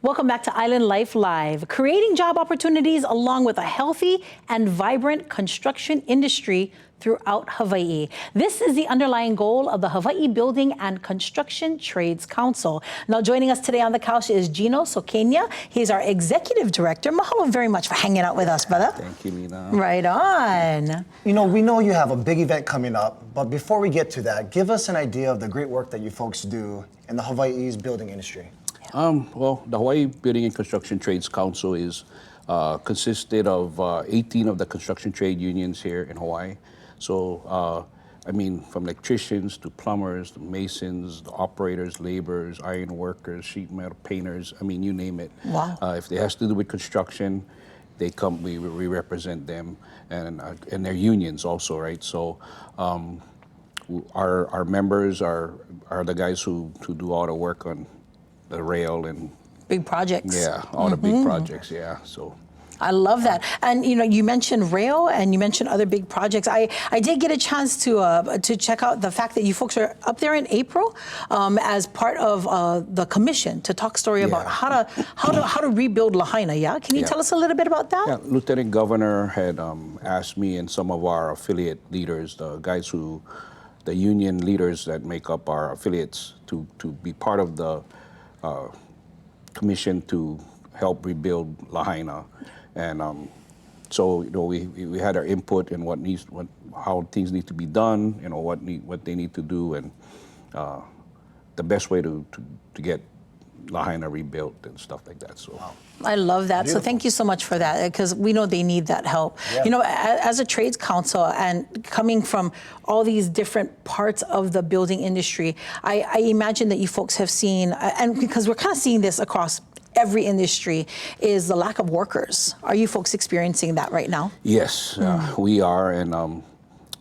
Welcome back to Island Life Live, creating job opportunities along with a healthy and vibrant construction industry throughout Hawaii. This is the underlying goal of the Hawaii Building and Construction Trades Council. Now joining us today on the couch is Gino Soquena. He's our Executive Director. Mahalo very much for hanging out with us, brother. Thank you, Lena. Right on. You know, we know you have a big event coming up, but before we get to that, give us an idea of the great work that you folks do in the Hawaii's building industry. Well, the Hawaii Building and Construction Trades Council is consisted of 18 of the construction trade unions here in Hawaii. So, I mean, from electricians to plumbers, to masons, the operators, laborers, iron workers, sheet metal painters, I mean, you name it. Wow. If it has to do with construction, they come, we represent them, and their unions also, right? So, our members are the guys who do all the work on the rail and big projects. Yeah, all the big projects, yeah. So I love that. And you know, you mentioned rail and you mentioned other big projects. I did get a chance to check out the fact that you folks are up there in April as part of the commission to talk story about how to rebuild Lahaina. Yeah, can you tell us a little bit about that? Yeah, Lieutenant Governor had asked me and some of our affiliate leaders, the guys the union leaders that make up our affiliates, to be part of the commission to help rebuild Lahaina. And so, you know, we had our input in how things need to be done, you know, what they need to do, and the best way to get Lahaina rebuilt and stuff like that. So I love that. Beautiful. So thank you so much for that, because we know they need that help. Yeah. You know, as a trades council and coming from all these different parts of the building industry, I imagine that you folks have seen, and because we're kind of seeing this across every industry, is the lack of workers. Are you folks experiencing that right now? yes, we are, and I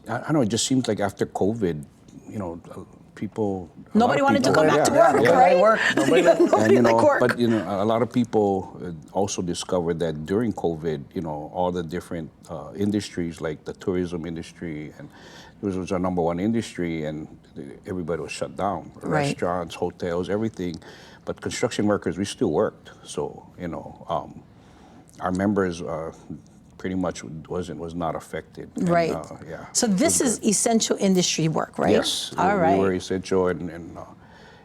don't know. It just seems like after COVID, you know, Nobody wanted to come back to work, right? And, you know, work. but you know, a lot of people also discovered that during COVID, you know, all the different industries, like the tourism industry, and it was our #1 industry, and everybody was shut down. Right. Restaurants, hotels, everything. But construction workers, we still worked. So, you know, our members pretty much was not affected. Right. And, yeah. So this is essential industry work, right? Yes. All right. We were essential, and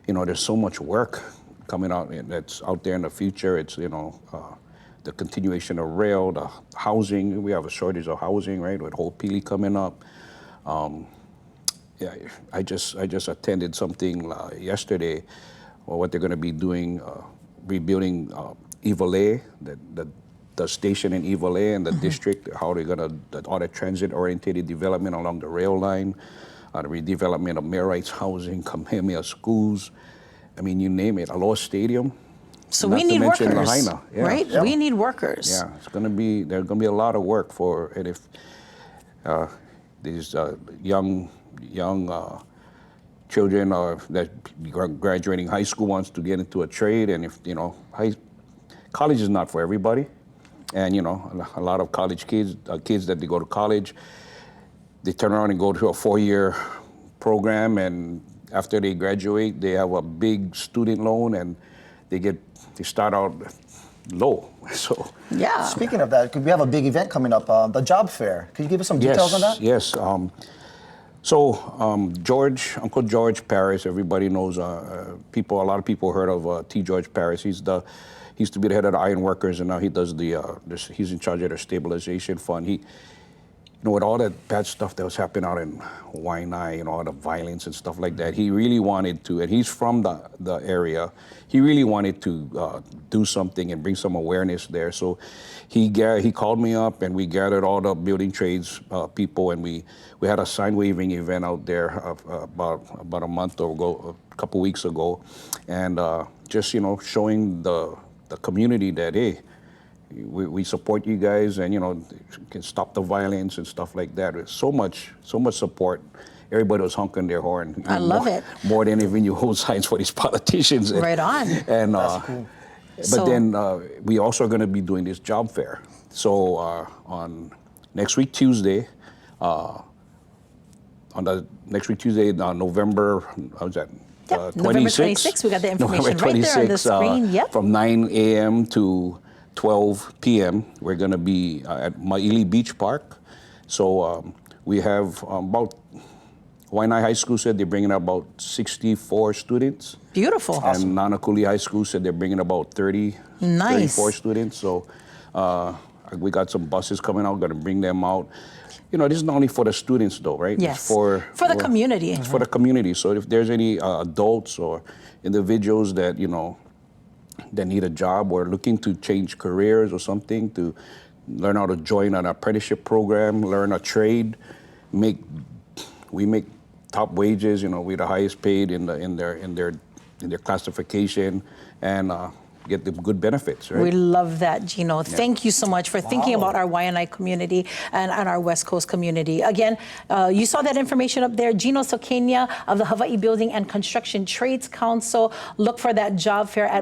you know, there's so much work coming out that's out there in the future. It's, you know, the continuation of rail, the housing. We have a shortage of housing, right? With Ho'opili coming up. Yeah, I just attended something yesterday. What they're going to be doing, rebuilding Iwalei, the station in Iwalei and the district, how they're going to, all the transit-oriented development along the rail line, the redevelopment of mayor rights housing, Kamehameha schools, I mean, you name it, Aloha Stadium. So we need workers, Lahaina. Yeah. right? Yeah. We need workers. Yeah, there's going to be a lot of work and if these young children that are graduating high school wants to get into a trade, and if, you know, college is not for everybody. And, you know, a lot of college kids that they go to college, they turn around and go to a 4-year program, and after they graduate, they have a big student loan, and they start out low. So Yeah. Speaking of that, we have a big event coming up, the job fair. Could you give us some details on that? Yes. So Uncle George Paris, everybody knows. A lot of people heard of T. George Paris. He used to be the head of the iron workers, and now he does he's in charge of their stabilization fund. You know, with all that bad stuff that was happening out in Waianae and all the violence and stuff like that, he really wanted to, and he's from the area, he really wanted to do something and bring some awareness there. So he called me up, and we gathered all the building trades people, and we had a sign waving event out there about a month ago, a couple weeks ago, and just, you know, showing the community that, hey, we support you guys, and, you know, can stop the violence and stuff like that. There's so much support. Everybody was honking their horn. I love it. More than even you hold signs for these politicians. Right on. And That's cool. but then we also are going to be doing this job fair. So on next week Tuesday, November, Yep, November 26th. We got the information November right there on the 26th, screen. Yep. From 9 a.m. to 12 p.m. We're going to be at Maili Beach Park. So we have about, Waianae High School said they're bringing about 64 students. Beautiful. And Nanakuli High School said they're bringing about 34 students. So we got some buses coming out, going to bring them out. You know, this is not only for the students, though, right? Yes. It's for the community. It's for the community. So if there's any adults or individuals that, you know, that need a job or looking to change careers or something, to learn how to join an apprenticeship program, learn a trade, we make top wages. You know, we're the highest paid in their classification, and get the good benefits, right? We love that, Gino. Thank you so much for thinking about our Waianae community and our West Coast community. Again, you saw that information up there. Gino Soquena of the Hawaii Building and Construction Trades Council. Look for that job fair at